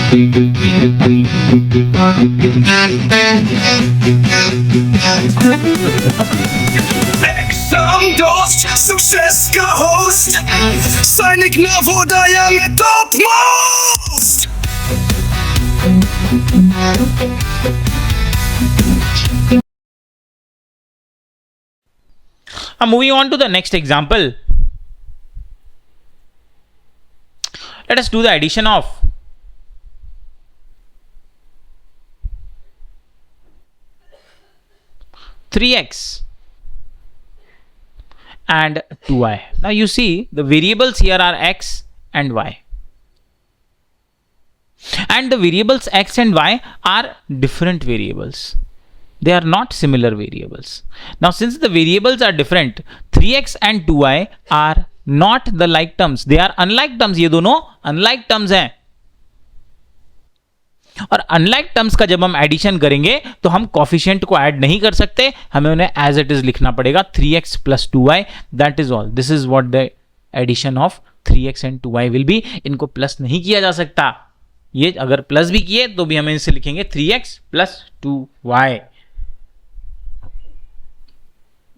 Exam Dost, Success का host, सैनिक नवोदय में topmost. Moving on to the next example. Let us do the addition of 3x and 2y. Now you see the variables here are x and y. And the variables x and y are different variables. They are not similar variables. Now since the variables are different, 3x and 2y are not the like terms. They are unlike terms. ये दोनों unlike terms हैं. और unlike terms का जब हम addition करेंगे तो हम कोफिशिएंट को ऐड नहीं कर सकते, हमें उन्हें एज इट इज लिखना पड़ेगा 3x plus 2y. That is all. This is what the addition of 3x and 2y will be. इनको प्लस नहीं किया जा सकता. ये अगर प्लस भी किए तो भी हमें इसे लिखेंगे 3x plus 2y.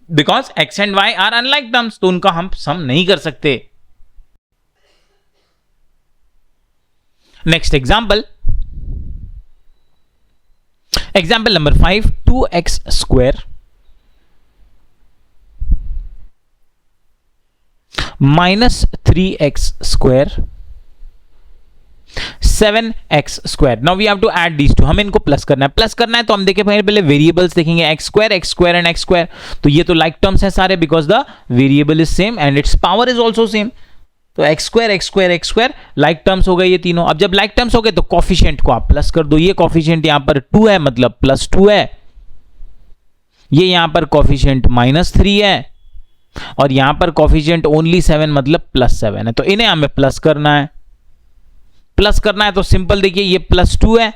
Because x and y are unlike terms, तो उनका हम सम नहीं कर सकते. Next example. Example number 5, 2x square minus 3x square 7x square. Now we have to add these two. हमें इनको प्लस करना है. प्लस करना है तो हम देखें पहले वेरिएबल्स देखेंगे x square and x square. तो ये तो लाइक टर्म्स है सारे, because the variable is same and it's power is also same. तो x square लाइक टर्म्स हो गए ये तीनों. अब जब लाइक टर्म्स हो गए तो कॉफिशिएंट को आप प्लस कर दो. ये कॉफिशिएंट यहां पर 2 है, मतलब +2 है. ये यहां पर कॉफिशिएंट -3 है और यहां पर कॉफिशिएंट ओनली 7, मतलब +7 है. तो इन्हें हमें प्लस करना है. प्लस करना है तो सिंपल देखिए, ये +2 है,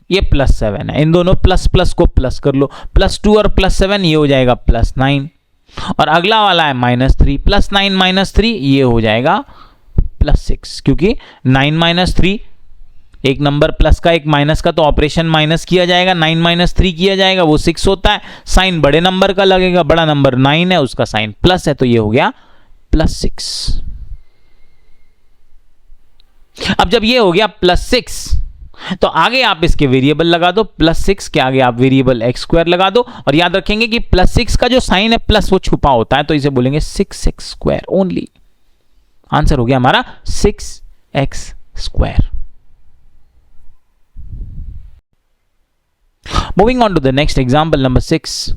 ये +7 है. इन दोनों प्लस प्लस को प्लस कर लो. +2 और +7 ये हो जाएगा +9. और अगला वाला है -3. +9 - 3 ये हो जाएगा +6, क्योंकि 9 - 3 एक नंबर प्लस का एक माइनस का, तो ऑपरेशन माइनस किया जाएगा. 9 - 3 किया जाएगा, वो 6 होता है. साइन बड़े नंबर का लगेगा, बड़ा नंबर 9 है, उसका साइन प्लस है, तो ये हो गया +6. अब जब ये हो गया +6 तो आगे आप इसके वेरिएबल लगा दो. +6 के आगे आप वेरिएबल x² लगा दो. और याद रखेंगे कि +6 का जो साइन है प्लस वो छुपा होता है, तो इसे बोलेंगे 6x² ओनली. आंसर हो गया हमारा 6x². Moving on to the next example number 6.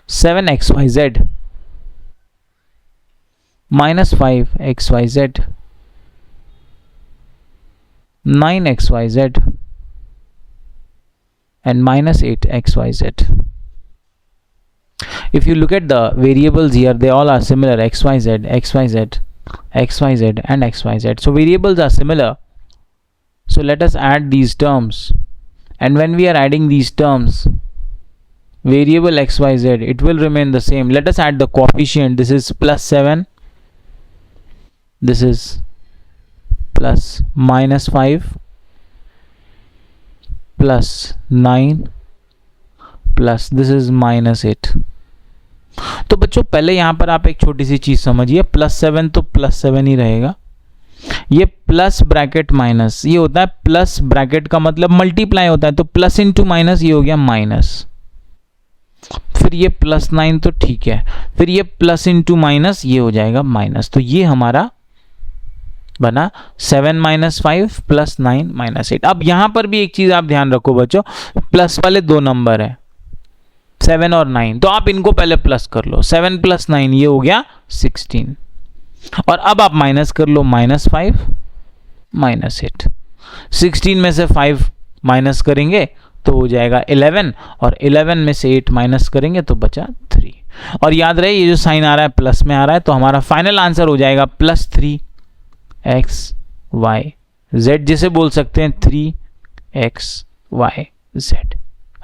7xyz -5xyz 9xyz and -8xyz. If you look at the variables here, they all are similar: xyz, xyz, xyz and xyz. So variables are similar. So let us add these terms. And when we are adding these terms, variable xyz, it will remain the same. Let us add the coefficient. This is +7. This is +-5 +9 plus this is -8. तो बच्चों पहले यहां पर आप एक छोटी सी चीज समझिए. +7 तो +7 ही रहेगा. ये प्लस ब्रैकेट माइनस, ये होता है प्लस ब्रैकेट का मतलब मल्टीप्लाई होता है, तो प्लस इंटू माइनस ये हो गया माइनस. फिर ये +9 तो ठीक है, फिर ये प्लस इंटू माइनस ये हो जाएगा माइनस. तो ये हमारा बना 7 - 5 +9 - 8. अब यहां पर भी एक चीज आप ध्यान रखो बच्चों, प्लस वाले दो नंबर है 7 और 9, तो आप इनको पहले प्लस कर लो. 7 + 9 ये हो गया 16. और अब आप माइनस कर लो, -5 - 8. 16 में से 5 माइनस करेंगे तो हो जाएगा 11, और 11 में से 8 माइनस करेंगे तो बचा 3. और याद रहे ये जो साइन आ रहा है प्लस में आ रहा है, तो हमारा फाइनल आंसर हो जाएगा +3xyz, जिसे बोल सकते हैं 3xyz.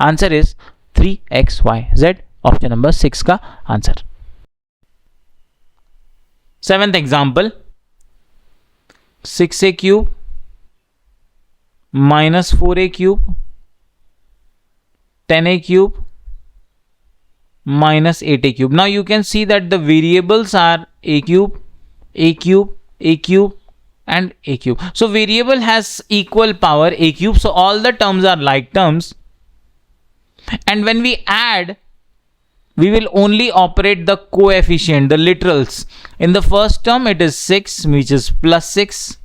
Answer is 3xyz. Option number 6 का answer. 7th example. 6a cube minus 4a cube 10a cube minus 8a cube. Now you can see that the variables are a cube, a cube, a cube and a cube. So variable has equal power a cube. So all the terms are like terms. And when we add, we will only operate the coefficient, the literals. In the first term it is 6, which is plus 6.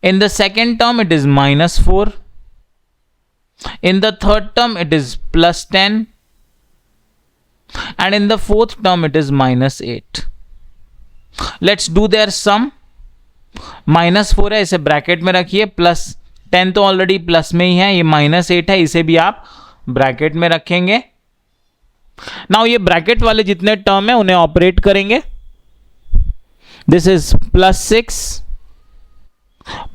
In the second term it is minus 4. In the third term it is plus 10. And in the fourth term it is minus 8. Let's do their sum. Minus 4 है, इसे bracket में रखिए. Plus 10 तो already plus में ही है. ये minus 8 है, इसे भी आप ब्रैकेट में रखेंगे. नाउ ये ब्रैकेट वाले जितने टर्म है उन्हें ऑपरेट करेंगे. This is plus 6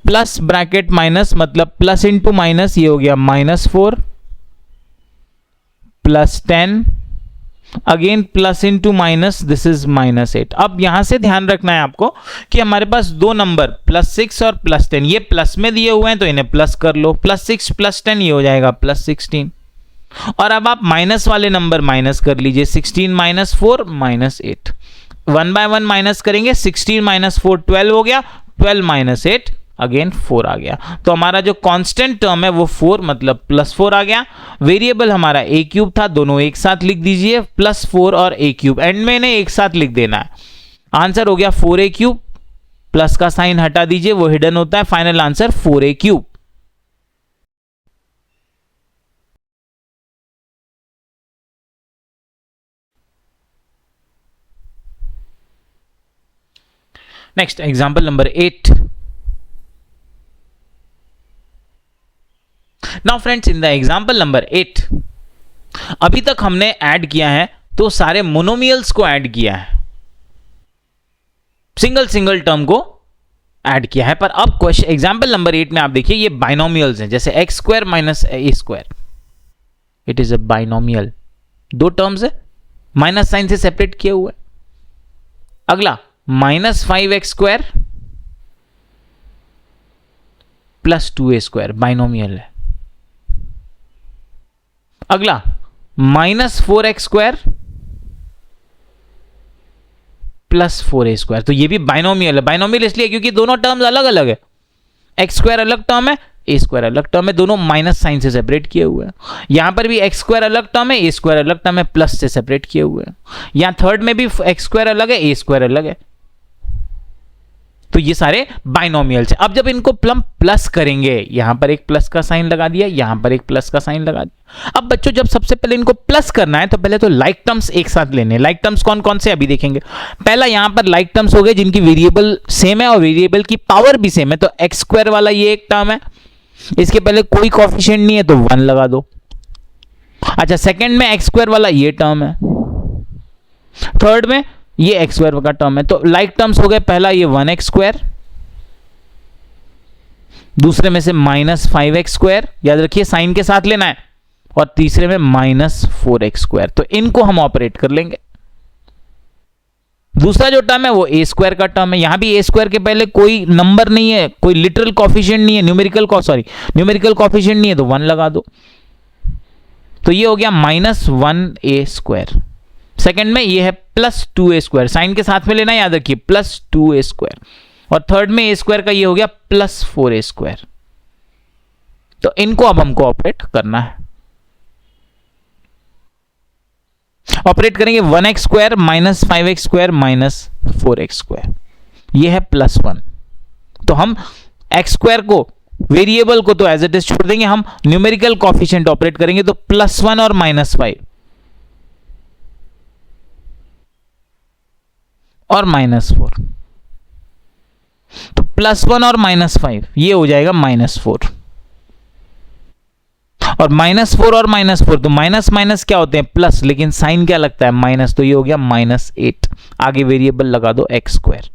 plus bracket minus, मतलब प्लस इंटू माइनस, ये हो गया minus 4 plus 10 again plus into minus, this is minus 8. अब यहां से ध्यान रखना है आपको कि हमारे पास दो नंबर प्लस 6 और प्लस 10, ये प्लस में दिए हुए हैं तो इन्हें प्लस कर लो. प्लस 6 प्लस 10 ये हो जाएगा प्लस 16. और अब आप माइनस वाले नंबर माइनस कर लीजिए. 16 माइनस 4 माइनस 8. 1 बाय 1 माइनस करेंगे. 16 माइनस 4 12 हो गया. 12 माइनस 8 अगेन 4 आ गया. तो हमारा जो कांस्टेंट टर्म है वो 4, मतलब प्लस 4 आ गया. वेरिएबल हमारा a क्यूब था, दोनों एक साथ लिख दीजिए, प्लस 4 और a क्यूब. एंड में इन्हें एक साथ लिख देना है. आंसर हो गया 4a क्यूब. प्लस का साइन हटा दीजिए, वो हिडन होता है. Final answer 4a cube. Next example number 8. Now friends, in the example number 8 अभी तक हमने ऐड किया है तो सारे मोनोमियल्स को ऐड किया है, सिंगल सिंगल टर्म को ऐड किया है. पर अब क्वेश्चन एग्जाम्पल नंबर 8 में आप देखिए ये बाइनोमियल्स हैं. जैसे x square minus A square, it is a binomial. दो टर्म्स है, माइनस साइन से सेपरेट किए हुए. अगला minus 5x square plus 2a square, binomial है. अगला minus 4x square plus 4a square, तो ये भी बाइनोमियल है. बाइनोमियल इसलिए क्योंकि दोनों टर्म्स अलग अलग है. एक्स स्क्वायर अलग टर्म है, ए स्क्वायर अलग टर्म है, दोनों माइनस साइन से सेपरेट किए हुए हैं. यहां पर भी एक्स स्क्वायर अलग टर्म है, ए स्क्वायर अलग टर्म है, प्लस से सेपरेट किए हुए हैं. यहां थर्ड में भी एक्स स्क्वायर अलग है, ए स्क्वायर अलग है. तो ये सारे बाइनोमियल्स हैं. अब जब इनको प्लस करेंगे, यहां पर एक प्लस का साइन लगा दिया, यहां पर एक प्लस का साइन लगा दिया. अब बच्चों जब सबसे पहले इनको प्लस करना है तो पहले तो लाइक टर्म्स एक साथ लेने. लाइक टर्म्स कौन कौन से अभी देखेंगे. पहला यहां पर लाइक टर्म्स हो गए जिनकी वेरिएबल सेम है और वेरिएबल की पावर भी सेम है. तो एक्स स्क्वायर वाला ये एक टर्म है, इसके पहले कोई कोएफिशिएंट नहीं है तो 1 लगा दो. अच्छा, सेकंड में एक्स स्क्वायर वाला ये टर्म है, थर्ड में ये एक्स स्क्वायर का टर्म है. तो लाइक टर्म्स हो गए. पहला ये 1x स्क्वायर, दूसरे में से माइनस 5x स्क्वायर, याद रखिए साइन के साथ लेना है, और तीसरे में माइनस 4x स्क्वायर. तो इनको हम ऑपरेट कर लेंगे. दूसरा जो टर्म है वो a स्क्वायर का टर्म है. यहां भी a स्क्वायर के पहले कोई नंबर नहीं है, कोई लिटरल कोएफिशिएंट नहीं है, न्यूमेरिकल कोएफिशिएंट नहीं है, तो 1 लगा दो. तो ये हो गया माइनस 1a स्क्वायर. सेकेंड में ये है प्लस 2a स्क्वायर, साइन के साथ में लेना याद रखिए, प्लस 2a स्क्वायर. और थर्ड में a स्क्वायर का ये हो गया प्लस 4a स्क्वायर. तो इनको अब हमको ऑपरेट करना है. ऑपरेट करेंगे 1x square minus 5x square minus 4x square, ये है प्लस 1. तो हम x स्क्वायर को, वेरिएबल को तो एज इट इज छोड़ देंगे, हम न्यूमेरिकल कोएफिशिएंट ऑपरेट करेंगे. तो प्लस 1 और माइनस 5 और माइनस 4, तो प्लस 1 और माइनस 5 ये हो जाएगा माइनस 4. और माइनस 4 और माइनस 4, तो माइनस माइनस क्या होते हैं, प्लस, लेकिन साइन क्या लगता है, माइनस. तो ये हो गया माइनस 8. आगे वेरिएबल लगा दो x square.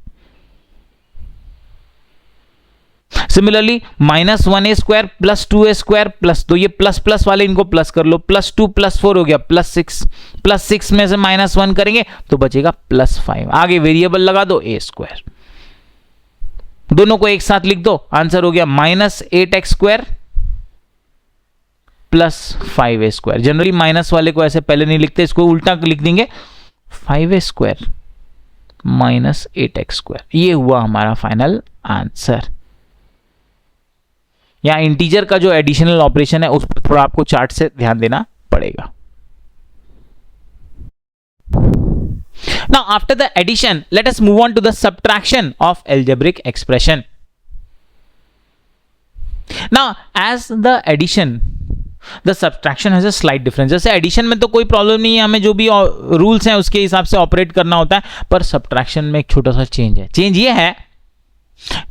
Similarly minus 1a square plus 2a square plus, तो ये प्लस प्लस वाले इनको प्लस कर लो. प्लस 2 प्लस 4 हो गया प्लस 6. प्लस 6 में से माइनस 1 करेंगे तो बचेगा प्लस 5. आगे वेरिएबल लगा दो a स्क्वायर. दोनों को एक साथ लिख दो, आंसर हो गया -8x² plus 5a²। Generally minus वाले को ऐसे पहले नहीं लिखते, इसको उल्टा लिख देंगे 5a² माइनस 8x²। ये हुआ हमारा फाइनल आंसर। यहां इंटीजर का जो एडिशनल ऑपरेशन है उस पर थोड़ा आपको चार्ट से ध्यान देना पड़ेगा। Now after the addition, let us move on to the subtraction of algebraic expression. Now as the addition, the subtraction has a slight difference. जैसे एडिशन में तो कोई प्रॉब्लम नहीं है, हमें जो भी रूल्स हैं उसके हिसाब से ऑपरेट करना होता है, पर सब्ट्रैक्शन में एक छोटा सा चेंज है। चेंज ये है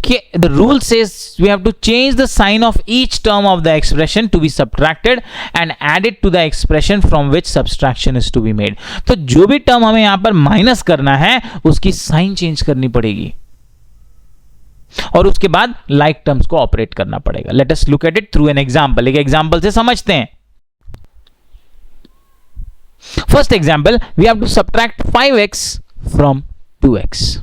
कि the rule says we have to change the sign of each term of the expression to be subtracted and add it to the expression from which subtraction is to be made. तो जो भी term हमें यहां पर minus करना है उसकी sign change करनी पड़ेगी और उसके बाद लाइक टर्म्स को ऑपरेट करना पड़ेगा। Let us look at it through an example. एक एग्जांपल से समझते हैं। First example, we have to subtract 5x from 2x।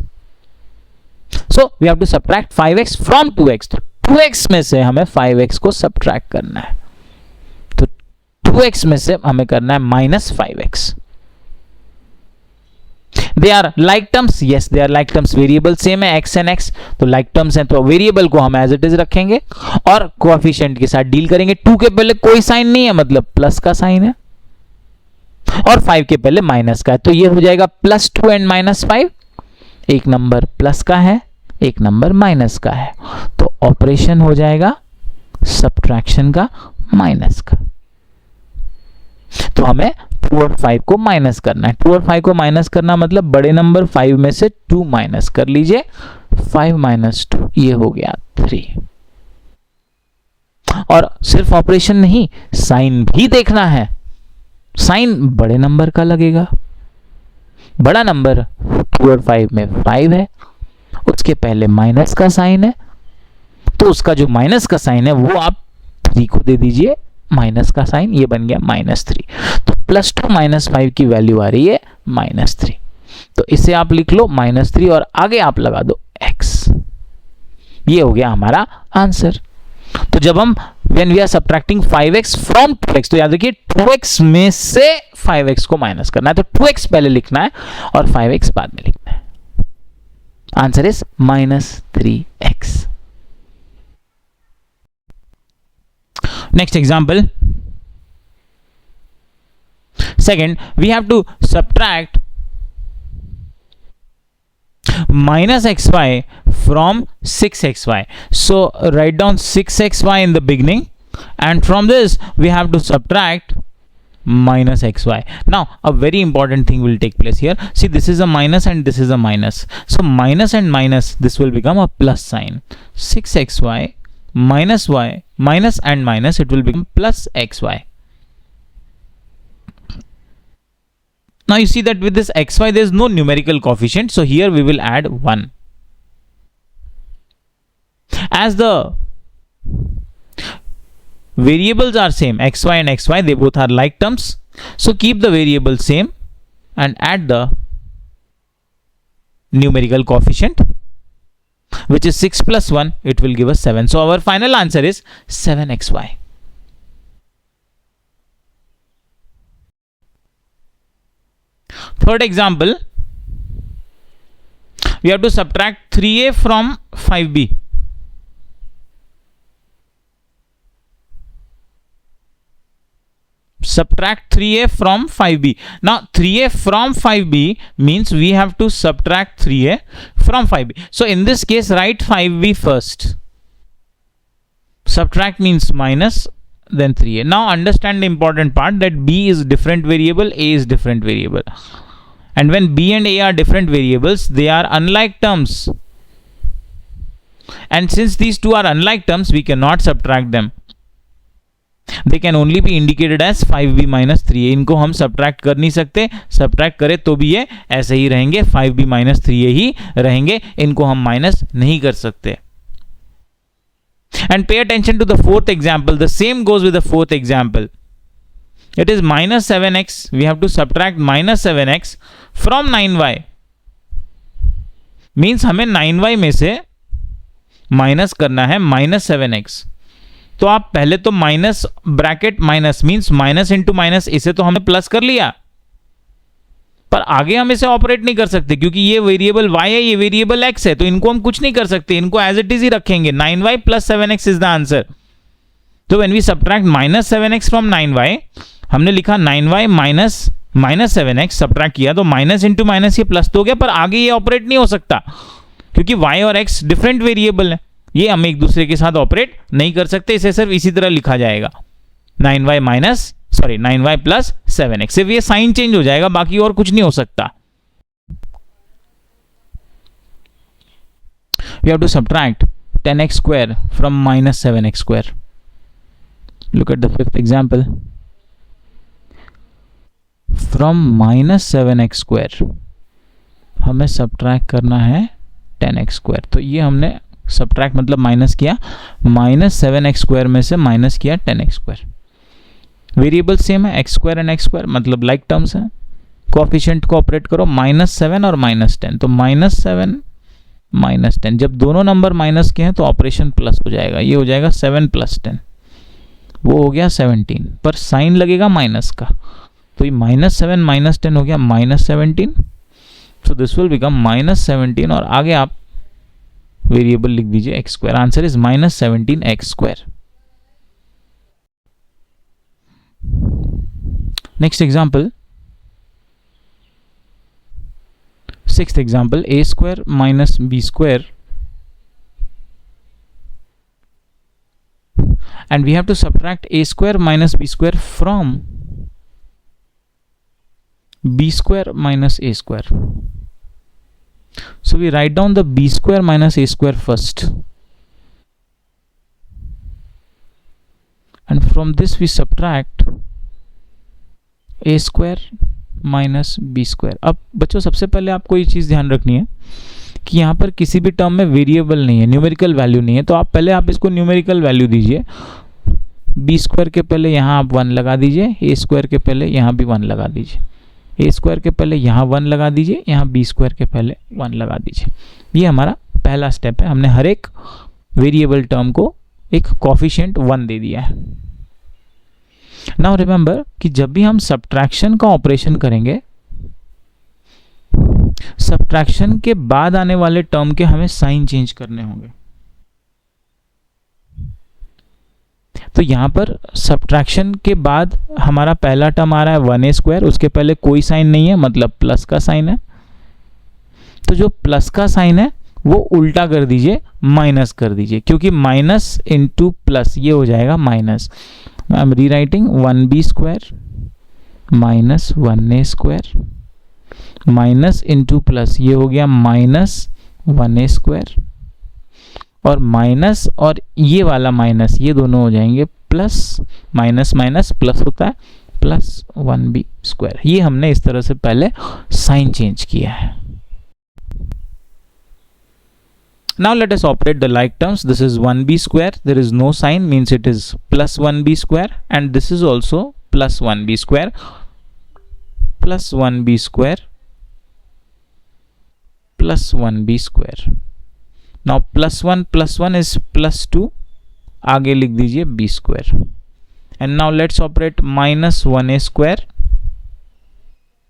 So we have to subtract 5x from 2x. तो 2x में से हमें 5x को सब्ट्रैक्ट करना है, तो 2x में से हमें करना है -5x। They are like terms, yes they are like terms, variable same है x and x, तो like terms हैं तो वेरिएबल को हम एज इट इज रखेंगे और कोएफिशिएंट के साथ डील करेंगे। 2 के पहले कोई साइन नहीं है, मतलब प्लस का साइन है, और 5 के पहले माइनस का है, तो ये हो जाएगा +2 एंड -5। एक नंबर प्लस का है, एक नंबर माइनस का है, तो ऑपरेशन हो जाएगा सब्ट्रैक्शन का माइनस का। तो हमें 2 और 5 को माइनस करना है। 2 और 5 को माइनस करना मतलब बड़े नंबर 5 में से 2 माइनस कर लीजिए, 5 - 2 ये हो गया 3। और सिर्फ ऑपरेशन नहीं, साइन भी देखना है। साइन बड़े नंबर का लगेगा, बड़ा नंबर 2 और 5 में 5 है, उसके पहले माइनस का साइन है, तो उसका जो माइनस का साइन है वो आप 3 को दे दीजिए माइनस का साइन, ये बन गया -3। तो +2 - 5 की वैल्यू आ रही है -3, तो इसे आप लिख लो -3 और आगे आप लगा दो x। ये हो गया हमारा आंसर। तो जब हम when we are subtracting 5x from 2x, तो याद रखिए 2x में से 5x को माइनस करना है, तो 2x पहले लिखना है और 5x बाद में लिखना है। Answer is -3x। Next example, second, we have to subtract -xy from 6xy. So write down 6xy in the beginning, and from this we have to subtract -xy. Now a very important thing will take place here. See, this is a minus and this is a minus. So minus and minus, this will become a plus sign. 6xy minus y, minus and minus, it will become plus xy. Now you see that with this xy there is no numerical coefficient, so here we will add 1. As the variables are same, xy and xy, they both are like terms, so keep the variable same and add the numerical coefficient, which is 6 plus 1, it will give us 7. So our final answer is 7xy. Third example, we have to subtract 3a from 5b. Subtract 3a from 5b. Now 3a from 5b means we have to subtract 3a from 5b. So in this case, write 5b first. Subtract means minus, then 3a. Now understand the important part, that b is different variable, a is different variable, and when b and a are different variables, they are unlike terms, and since these two are unlike terms, we cannot subtract them. They can only be indicated as 5b minus 3a. इनको हम subtract कर नहीं सकते, subtract करें तो भी ये ऐसे ही रहेंगे, 5b minus 3a ही रहेंगे, इनको हम minus नहीं कर सकते. And pay attention to the fourth example. The same goes with the fourth example. It is minus 7x. We have to subtract minus 7x from 9y. Means हमें 9y में से minus करना है -7x, तो आप पहले तो minus bracket minus means minus into minus, इसे तो हमने प्लस कर लिया, पर आगे हम इसे ऑपरेट नहीं कर सकते क्योंकि ये वेरिएबल y है, ये वेरिएबल x है, तो इनको हम कुछ नहीं कर सकते, इनको एज इट इज ही रखेंगे। 9y + 7x is the answer. तो when we subtract -7x from 9y, हमने लिखा 9y माइनस 7x, सब्ट्रैक्ट किया तो माइनस इंटू माइनस ये प्लस तो हो गया, पर आगे ये ऑपरेट नहीं हो सकता क्योंकि y और x डिफरेंट वेरिएबल है, ये हम एक दूसरे के साथ ऑपरेट नहीं कर सकते, इसे सिर्फ इसी तरह लिखा जाएगा 9y + 7x। सिर्फ ये साइन चेंज हो जाएगा, बाकी और कुछ नहीं हो सकता। We have to subtract 10x square from -7x square. Look at the fifth example. From -7x square हमें सब्ट्रैक्ट करना है 10x स्क्वायर, तो ये हमने सब्ट्रैक्ट मतलब माइनस किया, -7x स्क्वायर में से माइनस किया 10x स्क्वायर। वेरिएबल सेम है, x square and x square मतलब लाइक टर्म्स हैं, कोएफिशिएंट को ऑपरेट करो -7 और -10, तो -7 -10, जब दोनों नंबर माइनस के हैं तो ऑपरेशन प्लस हो जाएगा, ये हो जाएगा 7 + 10, वो हो गया 17, पर साइन लगेगा माइनस का, तो ये -7 -10 हो गया -17, सो दिस विल बिकम -17 और आगे आप वेरिएबल लिख दीजिए x square. Answer is -17x square. Next example, sixth example, a square minus b square, and we have to subtract a square minus b square from b square minus a square. So we write down the b square minus a square first, and from this we subtract a square minus b square। अब बच्चों सबसे पहले आपको ये चीज़ ध्यान रखनी है कि यहाँ पर किसी भी टर्म में वेरिएबल नहीं है, न्यूमेरिकल वैल्यू नहीं है, तो आप पहले आप इसको न्यूमेरिकल वैल्यू दीजिए। b स्क्वायर के पहले यहाँ आप 1 लगा दीजिए, a स्क्वायर के पहले यहाँ भी 1 लगा दीजिए, a स्क्वायर के पहले यहाँ 1 लगा दीजिए, यहाँ b स्क्वायर के पहले 1 लगा दीजिए। ये हमारा पहला स्टेप है, हमने हर एक वेरिएबल टर्म को एक कोएफिशिएंट 1 दे दिया है। नाउ रिमेंबर कि जब भी हम सब्ट्रैक्शन का ऑपरेशन करेंगे, सब्ट्रैक्शन के बाद आने वाले टर्म के हमें साइन चेंज करने होंगे। तो यहां पर सब्ट्रैक्शन के बाद हमारा पहला टर्म आ रहा है 1a स्क्वायर, उसके पहले कोई साइन नहीं है मतलब प्लस का साइन है, तो जो प्लस का साइन है वो उल्टा कर दीजिए, माइनस कर दीजिए, क्योंकि माइनस इंटू प्लस ये हो जाएगा minus. I am rewriting 1b square minus 1a square minus into plus, ये हो गया -1a स्क्वायर, और माइनस और ये वाला माइनस, ये दोनों हो जाएंगे प्लस, माइनस माइनस प्लस होता है, प्लस 1b स्क्वायर। ये हमने इस तरह से पहले साइन चेंज किया है। Now let us operate the like terms. This is 1b square, there is no sign, means it is plus 1b square, and this is also plus 1b square, plus 1b square, plus 1b square. Now plus 1 is plus 2, आगे लिख दीजिए b square, and now let's operate minus 1a square,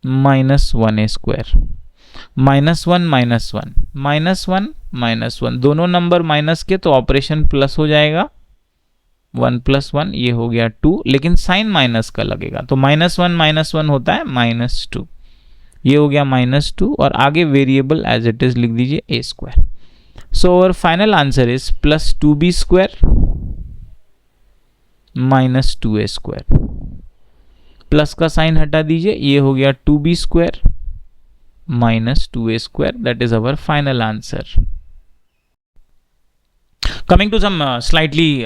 minus 1a square, -1 दोनों number minus के तो operation plus हो जाएगा, 1 + 1 ये हो गया 2, लेकिन साइन माइनस का लगेगा, तो -1 होता है -2, ये हो गया -2, और आगे वेरिएबल एज इट इज लिख दीजिए a square. So our final answer is plus 2b square minus 2a square. Plus का साइन हटा दीजिए, ये हो गया 2b square minus 2a square. That is our final answer. Coming to some slightly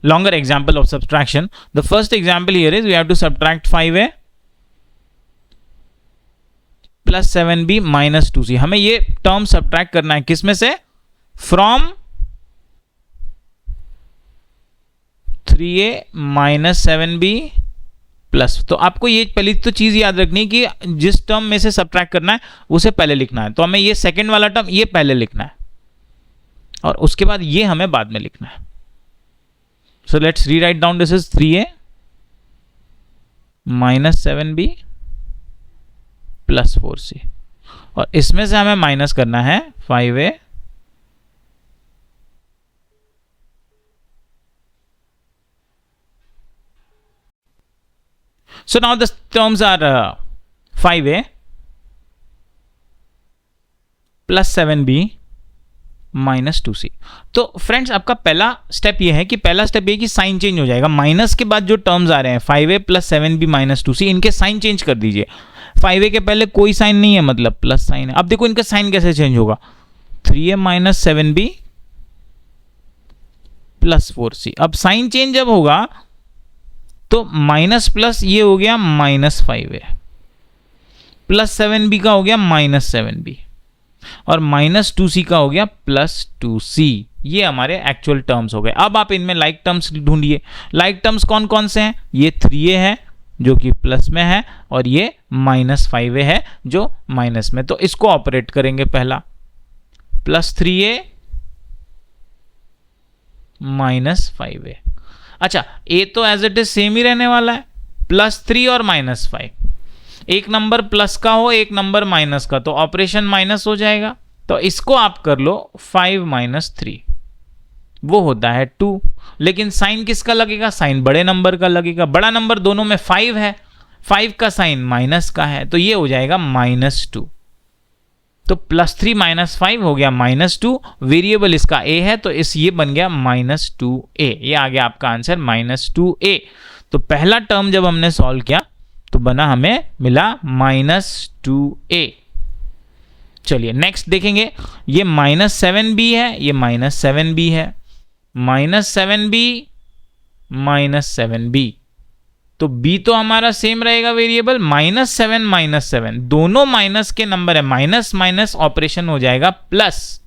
longer example of subtraction. The first example here is we have to subtract 5a plus 7b minus 2c. हमें ये term subtract करना है, किसमें से? From 3a minus 7b plus. तो आपको ये पहली तो चीज याद रखनी है कि जिस टर्म में से सब्ट्रैक्ट करना है उसे पहले लिखना है, तो हमें ये सेकंड वाला टर्म ये पहले लिखना है, और उसके बाद ये हमें बाद में लिखना है. So let's rewrite down this is 3a minus 7b plus 4c, और इसमें से हमें माइनस करना है 5a so now the terms are 5a plus 7b minus 2c. तो फ्रेंड्स आपका पहला स्टेप ये है कि साइन चेंज हो जाएगा. माइनस के बाद जो टर्म्स आ रहे हैं 5a plus 7b minus 2c, इनके साइन चेंज कर दीजिए. 5a के पहले कोई साइन नहीं है, मतलब प्लस साइन है. अब देखो इनका साइन कैसे चेंज होगा. 3a minus 7b plus 4c. अब साइन चेंज जब होगा तो माइनस प्लस ये हो गया माइनस 5a, प्लस 7b का हो गया माइनस 7b, और माइनस 2c का हो गया प्लस 2c. ये हमारे एक्चुअल टर्म्स हो गए. अब आप इनमें लाइक टर्म्स ढूंढिए. लाइक टर्म्स कौन कौन से हैं. ये 3a है जो कि प्लस में है, और ये माइनस 5a है जो माइनस में. तो इसको ऑपरेट करेंगे. पहला प्लस 3a माइनस 5a. अच्छा, a तो एज इट इज सेम ही रहने वाला है, प्लस 3 और माइनस 5. एक नंबर प्लस का हो, एक नंबर माइनस का, तो ऑपरेशन माइनस हो जाएगा. तो इसको आप कर लो 5 माइनस 3, वो होता है 2. लेकिन साइन किसका लगेगा. साइन बड़े नंबर का लगेगा. बड़ा नंबर दोनों में 5 है, 5 का साइन माइनस का है, तो ये हो जाएगा माइनस 2. तो प्लस 3 माइनस 5 हो गया माइनस 2. वेरिएबल इसका a है, तो ये बन गया माइनस 2a. ये आ गया आपका आंसर माइनस 2a. तो पहला टर्म जब हमने सॉल्व किया तो बना, हमें मिला माइनस 2a. चलिए नेक्स्ट देखेंगे. ये माइनस 7b है, ये माइनस 7b है, माइनस 7b माइनस 7b. तो b तो हमारा सेम रहेगा वेरिएबल. माइनस 7 दोनों माइनस के नंबर है, माइनस माइनस ऑपरेशन हो जाएगा प्लस.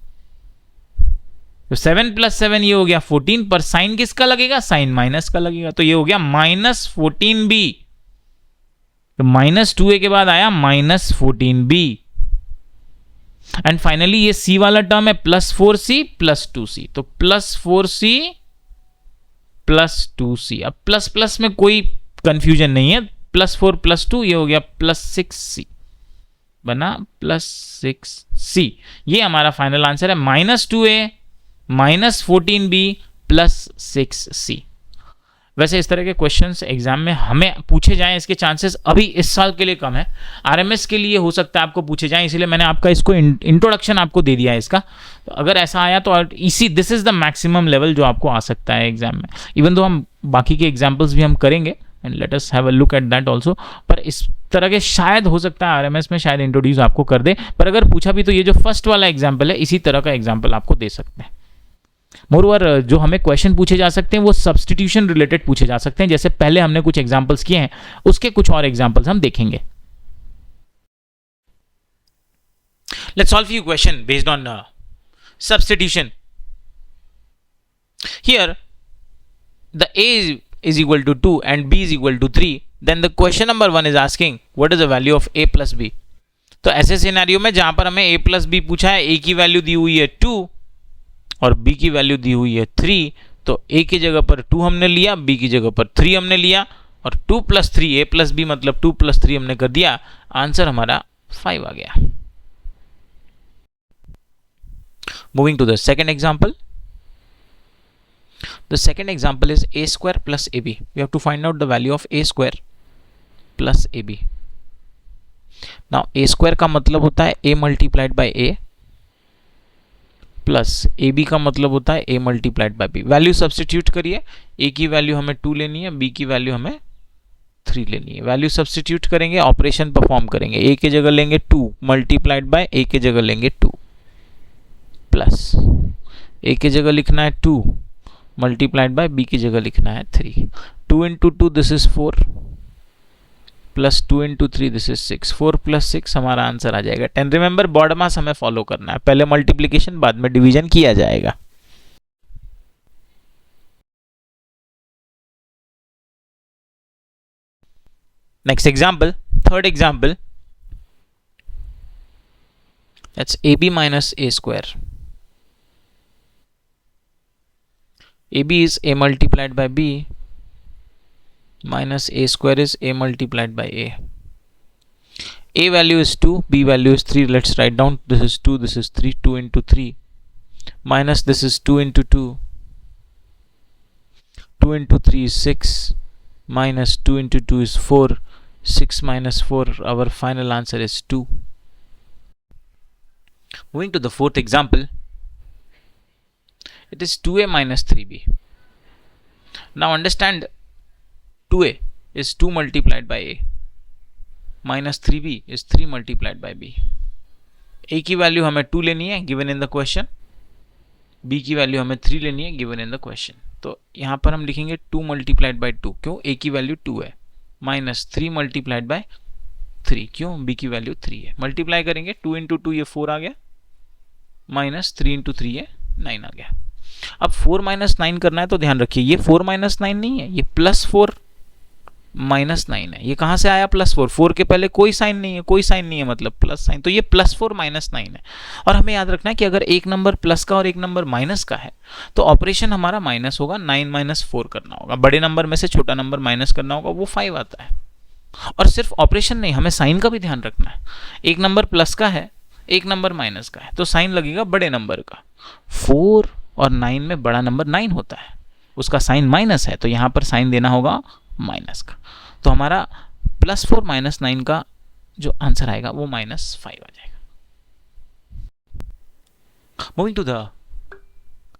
तो 7 प्लस 7 ये हो गया 14, पर साइन किसका लगेगा. साइन माइनस का लगेगा. तो ये हो गया माइनस 14b. तो माइनस 2a के बाद आया माइनस 14b. एंड फाइनली ये c वाला टर्म है प्लस 4c प्लस 2c. तो प्लस 4c प्लस 2c. अब प्लस प्लस में कोई कंफ्यूजन नहीं है. प्लस 4 प्लस 2 ये हो गया प्लस 6c, बना प्लस 6c. ये हमारा फाइनल आंसर है minus 2a minus 14b plus 6c. वैसे इस तरह के क्वेश्चंस एग्जाम में हमें पूछे जाएं, इसके चांसेस अभी इस साल के लिए कम है. आरएमएस के लिए हो सकता है आपको पूछे जाएं, इसीलिए मैंने आपका इसको इंट्रोडक्शन आपको दे दिया है इसका. तो अगर ऐसा आया तो this is the maximum level जो आपको आ सकता है एग्जाम में. इवन दो हम बाकी के एग्जाम्पल्स भी हम करेंगे, and let us have a look at that also. पर इस तरह के शायद हो सकता है आरएमएस में शायद इंट्रोड्यूस आपको कर दे. पर अगर पूछा भी तो ये जो फर्स्ट वाला एग्जाम्पल है, इसी तरह का एग्जाम्पल आपको दे सकते हैं. मोरओवर जो हमें क्वेश्चन पूछे जा सकते हैं वो सब्स्टिट्यूशन रिलेटेड पूछे जा सकते हैं. जैसे पहले हमने कुछ एग्जांपल्स किए हैं, उसके कुछ और एग्जांपल्स हम देखेंगे. Let's solve few question based on substitution. Here the a is equal to 2 and b is equal to 3. Then the question number 1 is asking what is the value of a plus b. तो ऐसे scenario में जहां पर हमें a plus b पूछा है, a की value दी हुई है 2 और b की वैल्यू दी हुई है 3, तो a की जगह पर 2 हमने लिया, b की जगह पर 3 हमने लिया, और 2 प्लस 3 a प्लस b मतलब 2 प्लस 3 हमने कर दिया. आंसर हमारा 5 आ गया. Moving to the second example. The second example is a square plus ab. We have to find out the value of a square plus ab. Now a square का मतलब होता है a multiplied by a plus ab का मतलब होता है a multiplied by b. Value substitute करिए. a की वैल्यू हमें 2 लेनी है, b की वैल्यू हमें 3 लेनी है. वैल्यू सब्सटीट्यूट करेंगे, ऑपरेशन परफॉर्म करेंगे. a की जगह लेंगे 2 मल्टीप्लाइड बाय a की जगह लेंगे 2 प्लस a की जगह लिखना है 2 मल्टीप्लाइड बाय b की जगह लिखना है 3. 2 into 2 this is 4 plus 2 into 3 this is 6. 4 plus 6 हमारा आंसर आ जाएगा 10. रिमेंबर बॉड मास हमें फॉलो करना है, पहले मल्टीप्लीकेशन बाद में डिवीजन किया जाएगा. Next example, third example, that's ab minus a square AB is A multiplied by B minus A square is A multiplied by A. A value is 2, B value is 3. Let's write down. This is 2, this is 3. 2 into 3 minus this is 2 into 2. 2 into 3 is 6 minus 2 into 2 is 4. 6 minus 4, our final answer is 2. Moving to the fourth example, it is 2a minus 3b. Now understand, 2a is 2 multiplied by a minus 3b is 3 multiplied by b. a की value हमें 2 लेनी है given in the question, b की value हमें 3 लेनी है given in the question. तो यहां पर हम लिखेंगे 2 मल्टीप्लाइड बाई 2, क्यों? a की वैल्यू 2 है, माइनस 3 मल्टीप्लाइड बाय 3, क्यों? b की वैल्यू 3 है. मल्टीप्लाई करेंगे 2 इंटू 2 ये 4 आ गया, माइनस 3 इंटू 3 ये 9 आ गया. अब 4 माइनस 9 करना है तो ध्यान रखिए ये 4 माइनस 9 नहीं है, ये प्लस 4 माइनस 9 है. ये कहां से आया प्लस 4? 4 के पहले कोई साइन नहीं है, कोई साइन नहीं है मतलब प्लस साइन, तो ये प्लस 4 माइनस 9 है. और हमें याद रखना है कि अगर एक नंबर प्लस का और एक नंबर माइनस का है तो ऑपरेशन हमारा माइनस होगा. 9 माइनस 4 करना होगा, बड़े नंबर में से छोटा नंबर माइनस करना होगा, वो 5 आता है. और सिर्फ ऑपरेशन नहीं, हमें साइन का भी ध्यान रखना है. एक नंबर प्लस का है, एक नंबर माइनस का है, तो साइन लगेगा बड़े नंबर का. 4 और 9 में बड़ा नंबर 9 होता है, उसका साइन माइनस है, तो यहां पर साइन देना होगा माइनस का. तो हमारा प्लस 4 माइनस 9 का जो आंसर आएगा वो माइनस 5 आ जाएगा. Moving to the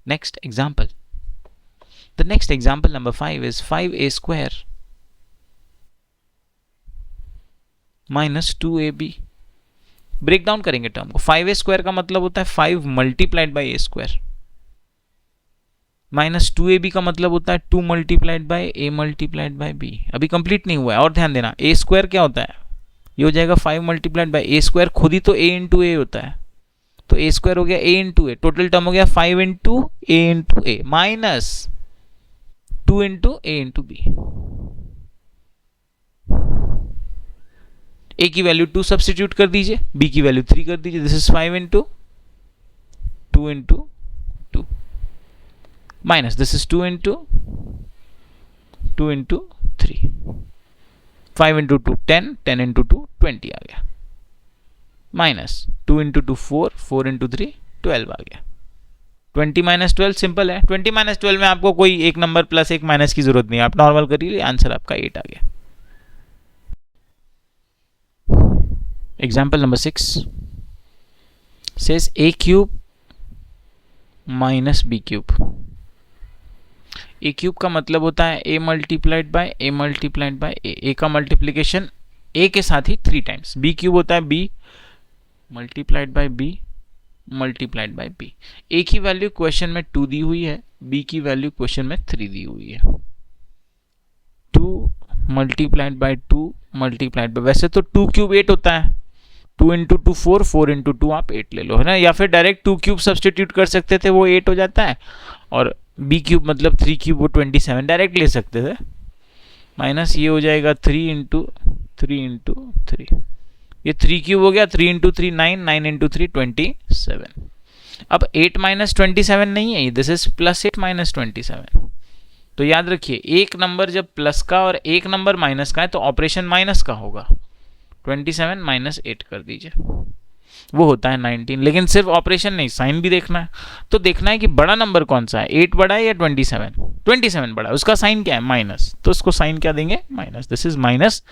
next example. The next example number 5 is 5a square minus 2ab. Break down करेंगे टर्म को. 5a स्क्वायर का मतलब होता है 5 multiplied by a square, minus 2ab का मतलब होता है 2 multiplied by a multiplied by b. अभी कंप्लीट नहीं हुआ है, और ध्यान देना, a स्क्वायर क्या होता है? ये हो जाएगा 5 मल्टीप्लाइड बाई a स्क्वायर, खुद ही तो a इंटू a होता है, तो a स्क्वायर हो गया a into a. Total term हो गया 5 into a into a minus 2 into a into b. a की वैल्यू 2 सब्स्टिट्यूट कर दीजिए, b की वैल्यू 3 कर दीजिए. This is 5 into 2 into 2 minus this is 2 into 2 into 3. 5 into 2 10, 10 into 2 20 आ गया, माइनस 2 इंटू 2 4, 4 इंटू 3 12 आ गया. 20 माइनस 12 सिंपल है. 20 माइनस 12 में आपको कोई एक नंबर प्लस एक माइनस की जरूरत नहीं है, आप नॉर्मल करिए, आंसर आपका 8 आ गया. Example number 6 says a cube minus b cube. A cube का मतलब होता है a multiplied by a multiplied by a का मल्टीप्लीकेशन a के साथ ही 3 टाइम्स. b क्यूब होता है b multiplied by b multiplied by b. a की वैल्यू क्वेश्चन में 2 दी हुई है, b की वैल्यू क्वेश्चन में 3 दी हुई है. 2 मल्टीप्लाइड बाय 2 मल्टीप्लाइड बाय, वैसे तो 2 क्यूब 8 होता है, 2 इंटू 2 4, 4 इंटू 2 आप 8 ले लो, है ना, या फिर डायरेक्ट 2 क्यूब सब्सटीट्यूट कर सकते थे, वो 8 हो जाता है. और b क्यूब मतलब 3 क्यूब वो 27 डायरेक्ट ले सकते थे, माइनस ये हो जाएगा 3 इंटू 3, ये 3 क्यूब हो गया, 3 इंटू 3 9, 9 इंटू 3 27. अब 8 माइनस 27 नहीं है, दिस इज प्लस 8 माइनस 27. तो याद रखिए, एक नंबर जब प्लस का और एक नंबर माइनस का है तो ऑपरेशन माइनस का होगा. 27 माइनस 8 कर दीजिए, वो होता है 19. लेकिन सिर्फ ऑपरेशन नहीं, साइन भी देखना है. तो देखना है कि बड़ा नंबर कौन सा है, 8 बड़ा है या 27? 27 बड़ा है, उसका साइन क्या है? माइनस, तो उसको साइन क्या देंगे? Minus. This is minus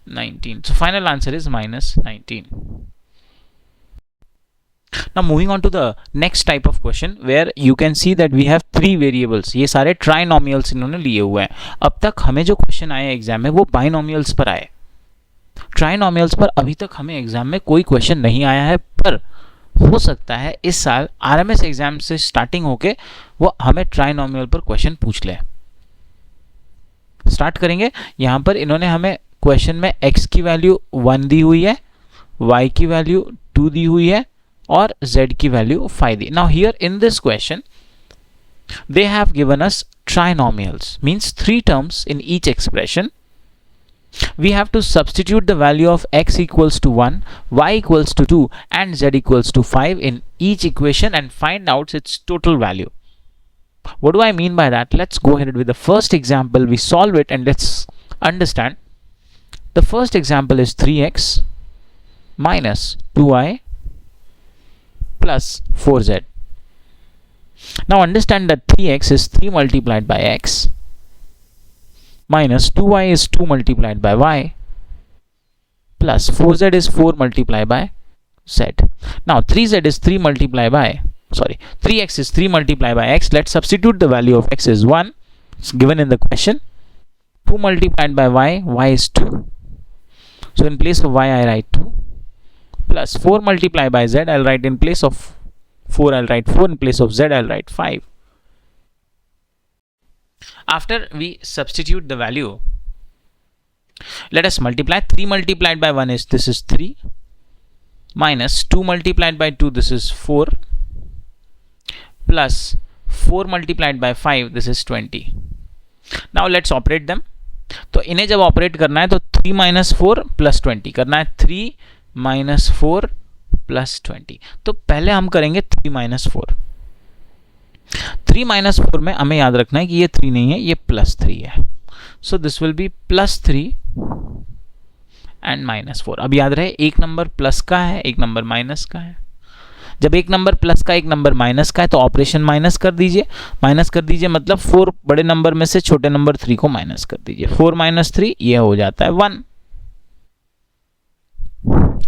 19. So final answer is minus 19. Now moving on to the next type of question where you can see that we have 3 variables. ये सारे ट्राइनोमियल्स इन्होंने लिए हुए हैं. अब तक हमें जो क्वेश्चन आए एग्जाम में वो बाइनोमियल्स पर आए. ट्राइनोमियल्स पर अभी तक हमें एग्जाम में कोई क्वेश्चन नहीं आया है, पर हो सकता है इस साल आरएमएस एग्जाम से स्टार्टिंग होके वो हमें ट्राइनोमियल पर क्वेश्चन पूछ ले. स्टार्ट करेंगे. यहां पर इन्होंने हमें क्वेश्चन में x की वैल्यू 1 दी हुई है, y की वैल्यू 2 दी हुई है और z की value 5 the. Now here in this question they have given us trinomials, means 3 terms in each expression. We have to substitute the value of x equals to 1, y equals to 2 and z equals to 5 in each equation and find out its total value. What do I mean by that? Let's go ahead with the first example. We solve it and let's understand. The first example is 3x minus 2y plus 4z. Now understand that 3x is 3 multiplied by x minus 2y is 2 multiplied by y plus 4z is 4 multiplied by z. Now 3z is 3 multiplied by 3x is 3 multiplied by x. Let's substitute the value of x is 1. It's given in the question. 2 multiplied by y is 2. So in place of y I write 2 plus 4 multiplied by z. I'll write in place of 4 I'll write 4, in place of z I'll write 5. After we substitute the value, let us multiply. 3 multiplied by 1 is, this is 3, minus 2 multiplied by 2, this is 4, plus 4 multiplied by 5, this is 20. Now let's operate them. तो इन्हें जब operate करना है तो 3 minus 4 plus 20 करना है. 3 minus 4 plus 20. तो पहले हम करेंगे 3 माइनस 4. 3 माइनस 4 में हमें याद रखना है कि ये 3 नहीं है, ये प्लस 3 है. So this will be plus 3 and minus 4. अब याद रहे एक नंबर प्लस का है, एक नंबर माइनस का है. जब एक नंबर प्लस का एक नंबर माइनस का है तो ऑपरेशन माइनस कर दीजिए. माइनस कर दीजिए मतलब 4 बड़े नंबर में से छोटे नंबर 3 को माइनस कर दीजिए. 4 माइनस 3 ये हो जाता है 1.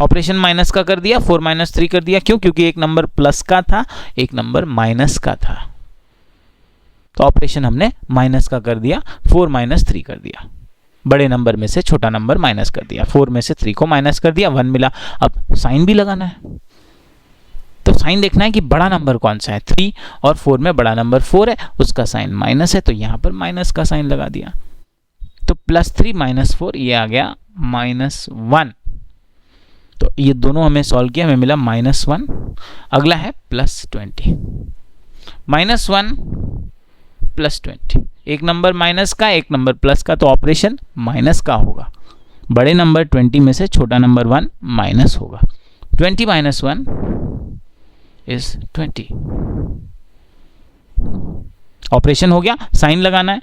ऑपरेशन माइनस का कर दिया, 4 माइनस 3 कर दिया. क्यों? क्योंकि एक नंबर प्लस का था, एक नंबर माइनस का था, तो ऑपरेशन हमने माइनस का कर दिया. 4 माइनस 3 कर दिया, बड़े नंबर में से छोटा नंबर माइनस कर दिया. 4 में से 3 को माइनस कर दिया, 1 मिला. अब साइन भी लगाना है, तो साइन देखना है कि बड़ा नंबर कौन सा है. 3 और 4 में बड़ा नंबर 4 है, उसका साइन माइनस है, तो यहां पर माइनस का साइन लगा दिया. तो प्लस 3 माइनस 4 ये आ गया माइनस 1. तो ये दोनों हमें सॉल्व किया, हमें मिला माइनस 1. अगला है प्लस 20. माइनस 1 प्लस 20, एक नंबर माइनस का एक नंबर प्लस का, तो ऑपरेशन माइनस का होगा. बड़े नंबर 20 में से छोटा नंबर 1 माइनस होगा. 20 माइनस 1 इज 20. ऑपरेशन हो गया. साइन लगाना है.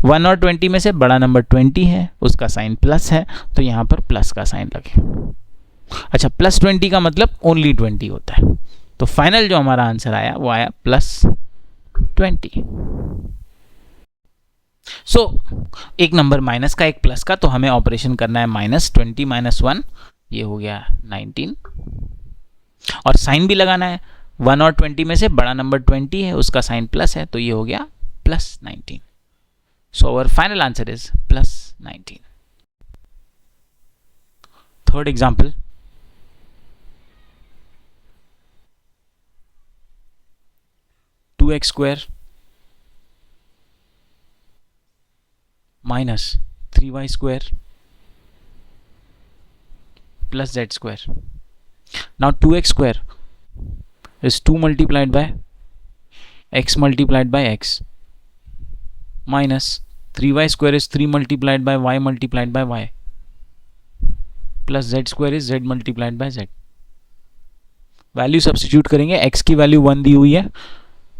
1 और 20 में से बड़ा नंबर 20 है, उसका साइन प्लस है, तो यहां पर प्लस का साइन लगे. अच्छा, प्लस 20 का मतलब ओनली 20 होता है. तो फाइनल जो हमारा आंसर आया वो आया प्लस 20. सो एक नंबर माइनस का एक प्लस का, तो हमें ऑपरेशन करना है माइनस 20 माइनस 1, ये हो गया 19. और साइन भी लगाना है. 1 और 20 में से बड़ा नंबर 20 है, उसका साइन प्लस है, तो ये हो गया plus 19. So our final answer is plus 19. Third example. Two x square minus 3y square plus z square. Now 2x square is 2 multiplied by x multiplied by x minus 3y square is 3 multiplied by y multiplied by y plus z square is z multiplied by z. Value substitute करेंगे. x की value 1 दी हुई है,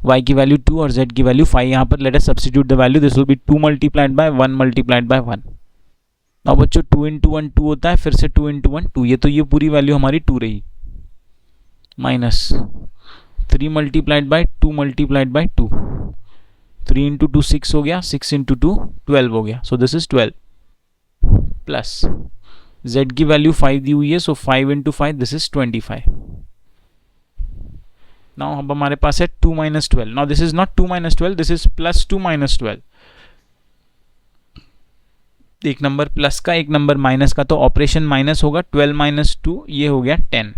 y की value 2 और z की value 5. यहाँ पर let us substitute the value. This will be 2 multiplied by 1 multiplied by 1. अब बच्चों 2 इंटू 1 2 होता है, फिर से 2 इंटू 1 2. ये पूरी वैल्यू हमारी 2 रही. Minus 3 multiplied by 2 multiplied by 2. 3 into 2 6 हो गया, 6 इंटू 2 12 हो गया. So this is 12 plus z की वैल्यू 5 दी हुई है, सो 5 इंटू 5 दिस इज 25. Now अब हमारे पास है 2 minus 12. Now this is not 2 minus 12, this is plus 2 minus 12. एक नंबर प्लस का एक नंबर माइनस का, तो ऑपरेशन माइनस होगा. 12 minus 2 ये हो गया 10.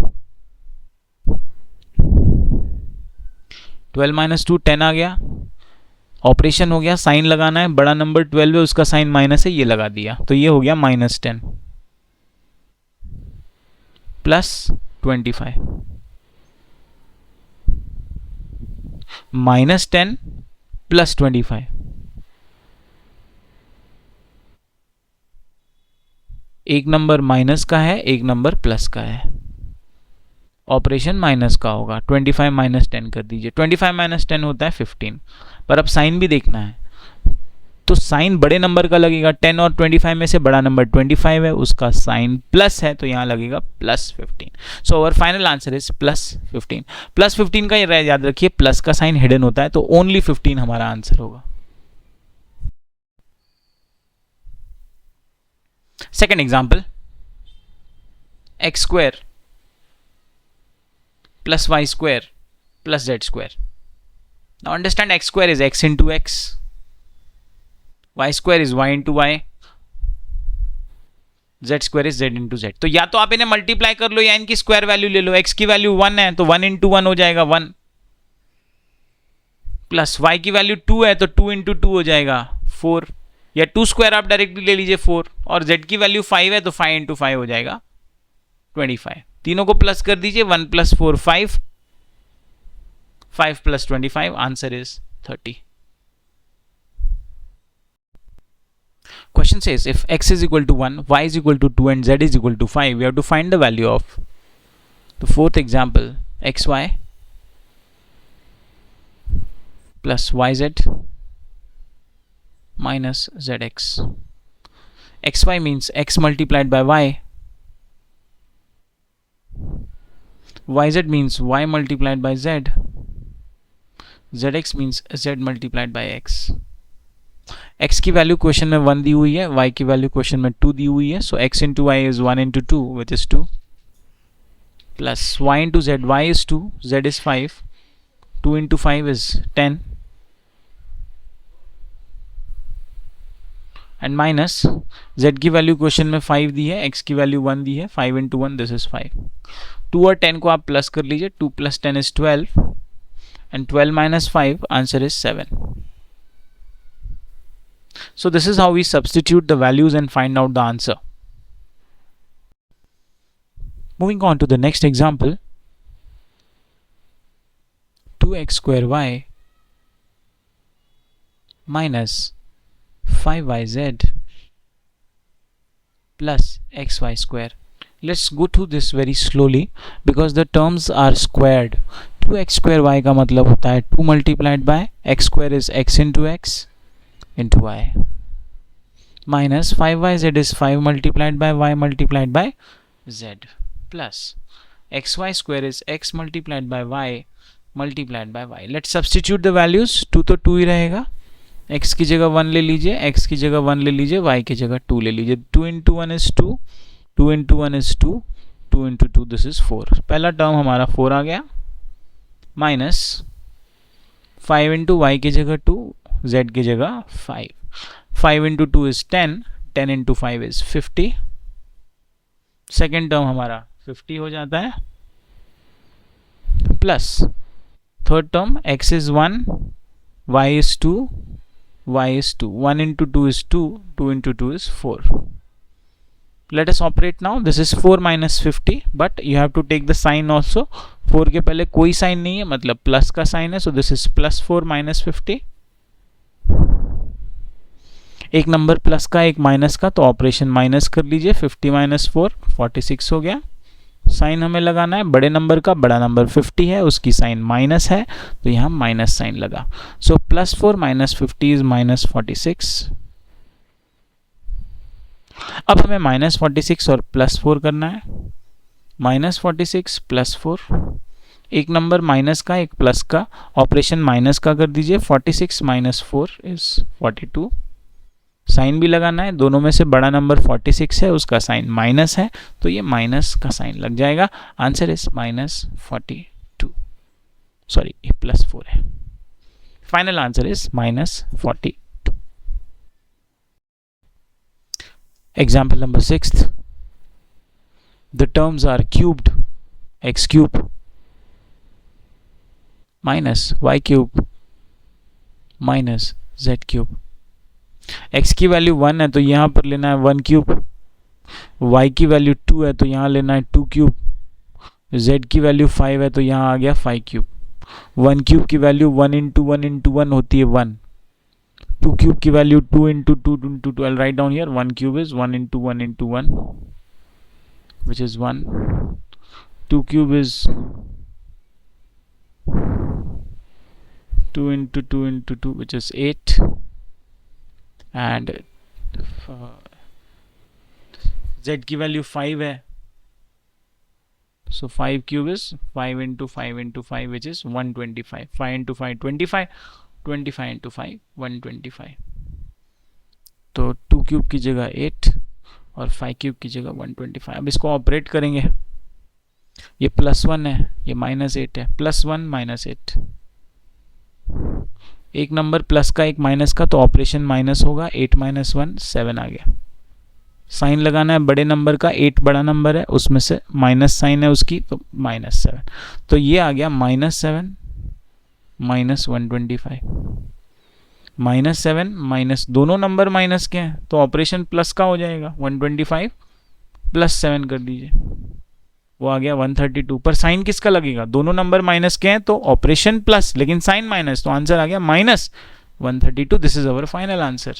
12 minus 2 10 आ गया. ऑपरेशन हो गया. साइन लगाना है. बड़ा नंबर 12 है, उसका साइन माइनस है, ये लगा दिया, तो ये हो गया माइनस 10 प्लस 25. Minus 10 plus 25. एक नंबर माइनस का है, एक नंबर प्लस का है. ऑपरेशन माइनस का होगा। 25 माइनस 10 कर दीजिए, 25 माइनस 10 होता है 15। पर अब साइन भी देखना है, तो साइन बड़े नंबर का लगेगा। 10 और 25 में से बड़ा नंबर 25 है, उसका साइन प्लस है, तो यहाँ लगेगा plus 15। So our final answer is plus 15। Plus 15 का ये याद रखिए, प्लस का साइन हिडन होता है, तो ओनली 15 हमारा आंसर होगा। Second example, x square plus y square plus z square. Now understand, x square is x into x, y square is y into y, z square is z into z। तो या तो आप इन्हें multiply कर लो या इनकी square value ले लो। x की वैल्यू 1 है तो 1 इंटू 1 हो जाएगा 1, प्लस y की वैल्यू 2 है तो 2 इंटू 2 हो जाएगा 4, या 2 स्क्वायर आप डायरेक्टली ले लीजिए 4, और z की वैल्यू 5 है तो 5 इंटू 5 हो जाएगा 25। तीनों को प्लस कर दीजिए, 1 plus 4 5, 5 plus 25, answer is 30। Question says if x is equal to 1, y is equal to 2 and z is equal to 5, we have to find the value of the fourth example, xy plus yz minus zx. xy means x multiplied by y, yz means y multiplied by z, zx means z multiplied by x. x की value question में 1 दी हुई है, y की value question में 2 दी हुई है, so x into y is 1 into 2 which is 2, plus y into z, y is 2, z is 5, 2 into 5 is 10, and minus z की वैल्यू क्वेश्चन में 5 दी है, x की वैल्यू 1 दी है, 5 इंटू 1 दिस इज 5। 2 और 10 को आप प्लस कर लीजिए, 2 plus 10 is 12, and 12 minus 5 answer is 7। So this is how we substitute the values and find out the answer. Moving on to the next example, 2x square y minus 5yz plus xy square. Let's go through this very slowly because the terms are squared. 2x square y का मतलब होता है 2 multiplied by x square is x into x into y, minus 5yz is 5 multiplied by y multiplied by z, plus xy square is x multiplied by y multiplied by y. Let's substitute the values. 2 तो 2 ही रहेगा, x की जगह 1 ले लीजिए, x की जगह 1 ले लीजिए, y की जगह 2 ले लीजिए। 2 into 1 is 2, 2 into 1 is 2, 2 into 2 this is 4। पहला टर्म हमारा 4 आ गया, माइनस 5 into y की जगह 2, z की जगह 5, 5 into 2 is 10, 10 into 5 is 50। Second term हमारा 50 हो जाता है, plus third term x is 1, y is 2, y is 2, 1 into 2 is 2, 2 into 2 is 4। Let us operate now. This is 4 minus 50, but you have to take the sign also. 4 के पहले कोई sign नहीं है, मतलब प्लस का साइन है, so this is plus 4 minus 50। एक number plus का एक माइनस का, तो ऑपरेशन माइनस कर लीजिए, 50 माइनस 4 46 हो गया। साइन हमें लगाना है बड़े नंबर का, बड़ा नंबर 50 है, उसकी साइन माइनस है, तो यहाँ माइनस साइन लगा। So plus 4 minus 50 is minus 46। अब हमें माइनस 46 और प्लस 4 करना है, माइनस 46 प्लस 4, एक नंबर माइनस का एक प्लस का, ऑपरेशन माइनस का कर दीजिए, 46 माइनस 4 इज 42। साइन भी लगाना है, दोनों में से बड़ा नंबर 46 है, उसका साइन माइनस है, तो ये माइनस का साइन लग जाएगा। आंसर इज माइनस 42, सॉरी ये प्लस 4 है। Final answer is minus 42। Example number 6, the terms are cubed, x cube minus y cube minus z cube. x की वैल्यू 1 है तो यहाँ पर लेना है 1 क्यूब, y की वैल्यू 2 है तो यहाँ लेना है 2 क्यूब, z की वैल्यू 5 है तो यहाँ आ गया 5 क्यूब। 1 क्यूब की वैल्यू 1 इंटू 1 इंटू 1 होती है 1, 2 क्यूब की value 2 into 2 into 2, write down here 1 cube is 1 into 1 into 1 which is 1, 2 cube is 2 into 2 into 2, which is 8, and z की वैल्यू 5 है, so 5 cube is 5 into 5 into 5, which is 125. 5 into 5 25, 25 into 5 125. तो 2 cube की जगह 8 और 5 cube की जगह 125. अब इसको ऑपरेट करेंगे, ये +1 है, ये -8 है, +1 -8, एक नंबर प्लस का एक माइनस का, तो ऑपरेशन माइनस होगा, 8 - 1 7 आ गया. साइन लगाना है बड़े नंबर का, 8 बड़ा नंबर है, उसमें से माइनस साइन है उसकी, तो -7. तो ये आ गया -7 -125. -7 माइनस, दोनों नंबर माइनस के हैं तो ऑपरेशन प्लस का हो जाएगा. 125 + 7 कर दीजिए, वो आ गया 132. पर साइन किसका लगेगा, दोनों नंबर माइनस के हैं तो ऑपरेशन प्लस, लेकिन साइन माइनस, तो आंसर आ गया -132. This is our final answer.